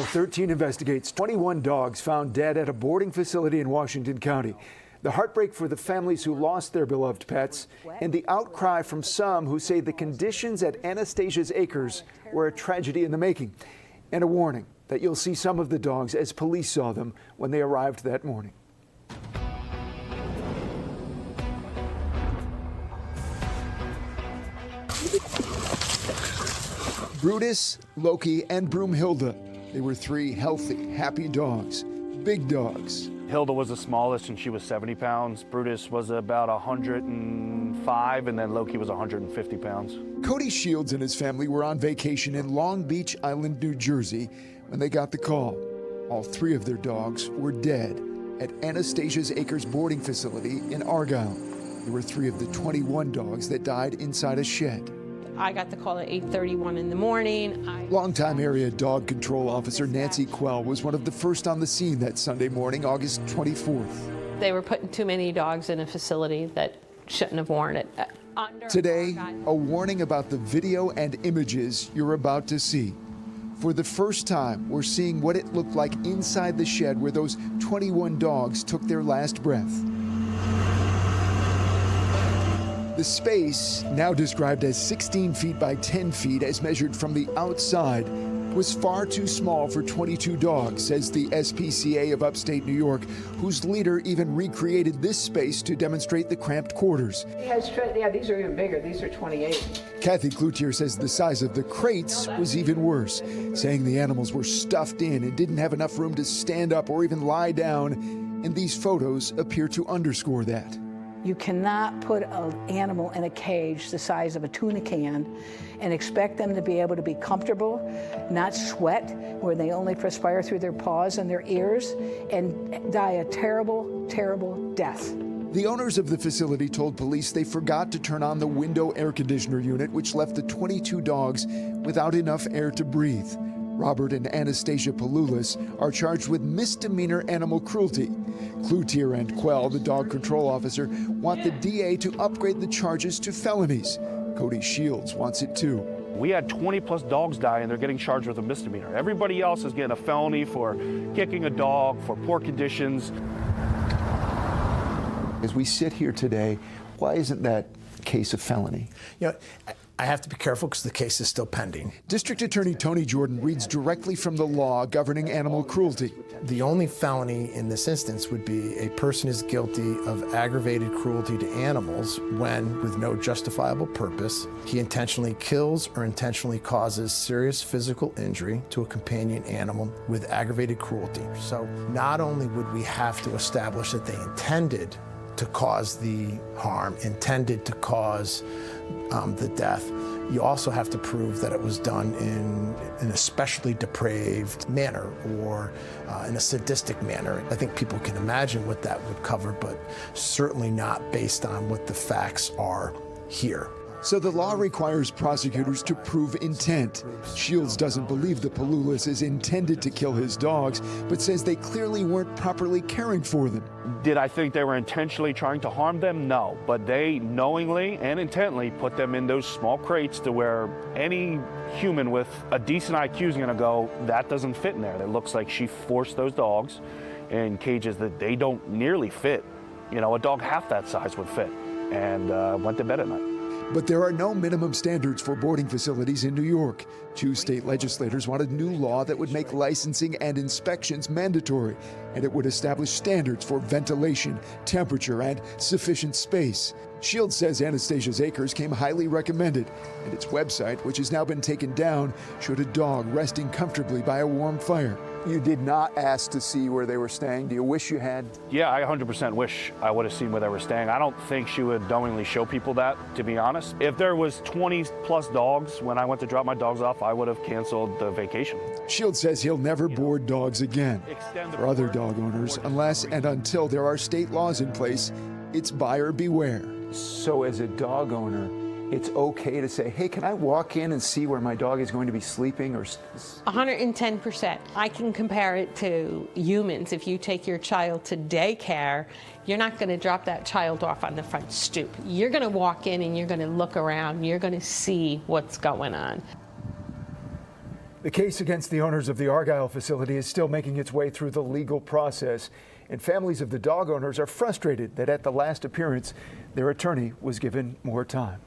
13 Investigates 21 dogs found dead at a boarding facility in Washington County. The heartbreak for the families who lost their beloved pets, and the outcry from some who say the conditions at Anastasia's Acres were a tragedy in the making. And a warning that you'll see some of the dogs as police saw them when they arrived that morning. Brutus, Loki, and Broomhilda. They were three healthy, happy dogs, big dogs. Hilda was the smallest, and she was 70 pounds. Brutus was about 105, and then Loki was 150 pounds. Cody Shields and his family were on vacation in Long Beach Island, New Jersey, when they got the call. All three of their dogs were dead at Anastasia's Acres boarding facility in Argyle. There were three of the 21 dogs that died inside a shed. I got the call at 8:31 in the morning. Longtime area dog control officer Nancy Quell was one of the first on the scene that Sunday morning, August 24th. They were putting too many dogs in a facility that shouldn't have worn it. Today, a warning about the video and images you're about to see. For the first time, we're seeing what it looked like inside the shed where those 21 dogs took their last breath. The space, now described as 16 feet by 10 feet as measured from the outside, was far too small for 22 dogs, says the SPCA of upstate New York, whose leader even recreated this space to demonstrate the cramped quarters. Yeah, these are even bigger. These are 28. Kathy Cloutier says the size of the crates was even worse, saying the animals were stuffed in and didn't have enough room to stand up or even lie down, and these photos appear to underscore that. You cannot put an animal in a cage the size of a tuna can and expect them to be able to be comfortable, not sweat, where they only perspire through their paws and their ears, and die a terrible, terrible death. The owners of the facility told police they forgot to turn on the window air conditioner unit, which left the 22 dogs without enough air to breathe. Robert and Anastasia Palulis are charged with misdemeanor animal cruelty. Cloutier and Quell, the dog control officer, want the DA to upgrade the charges to felonies. Cody Shields wants it too. We had 20 plus dogs die, and they're getting charged with a misdemeanor. Everybody else is getting a felony for kicking a dog, for poor conditions. As we sit here today, why isn't that case a felony? You know, I have to be careful because the case is still pending. District Attorney Tony Jordan reads directly from the law governing animal cruelty. The only felony in this instance would be a person is guilty of aggravated cruelty to animals when, with no justifiable purpose, he intentionally kills or intentionally causes serious physical injury to a companion animal with aggravated cruelty. So not only would we have to establish that they intended to cause the harm, intended to cause the death, you also have to prove that it was done in an especially depraved manner or in a sadistic manner. I think people can imagine what that would cover, but certainly not based on what the facts are here. So the law requires prosecutors to prove intent. Shields doesn't believe the Palulis intended to kill his dogs, but says they clearly weren't properly caring for them. Did I think they were intentionally trying to harm them? No, but they knowingly and intently put them in those small crates to where any human with a decent IQ is gonna go, that doesn't fit in there. It looks like she forced those dogs in cages that they don't nearly fit. You know, a dog half that size would fit, and went to bed at night. But there are no minimum standards for boarding facilities in New York. Two state legislators want a new law that would make licensing and inspections mandatory, and it would establish standards for ventilation, temperature, and sufficient space. Shields says Anastasia's Acres came highly recommended, and its website, which has now been taken down, showed a dog resting comfortably by a warm fire. You did not ask to see where they were staying. Do you wish you had? Yeah, I 100% wish I would have seen where they were staying. I don't think she would knowingly show people that, to be honest. If there was 20 plus dogs when I went to drop my dogs off, I would have canceled the vacation. Shields says he'll never board dogs again. For other dog owners, unless and until there are state laws in place, it's buyer beware. So as a dog owner, it's okay to say, hey, can I walk in and see where my dog is going to be sleeping? Or 110%. I can compare it to humans. If you take your child to daycare, you're not going to drop that child off on the front stoop. You're going to walk in and you're going to look around. You're going to see what's going on. The case against the owners of the Argyle facility is still making its way through the legal process, and families of the dog owners are frustrated that at the last appearance, their attorney was given more time.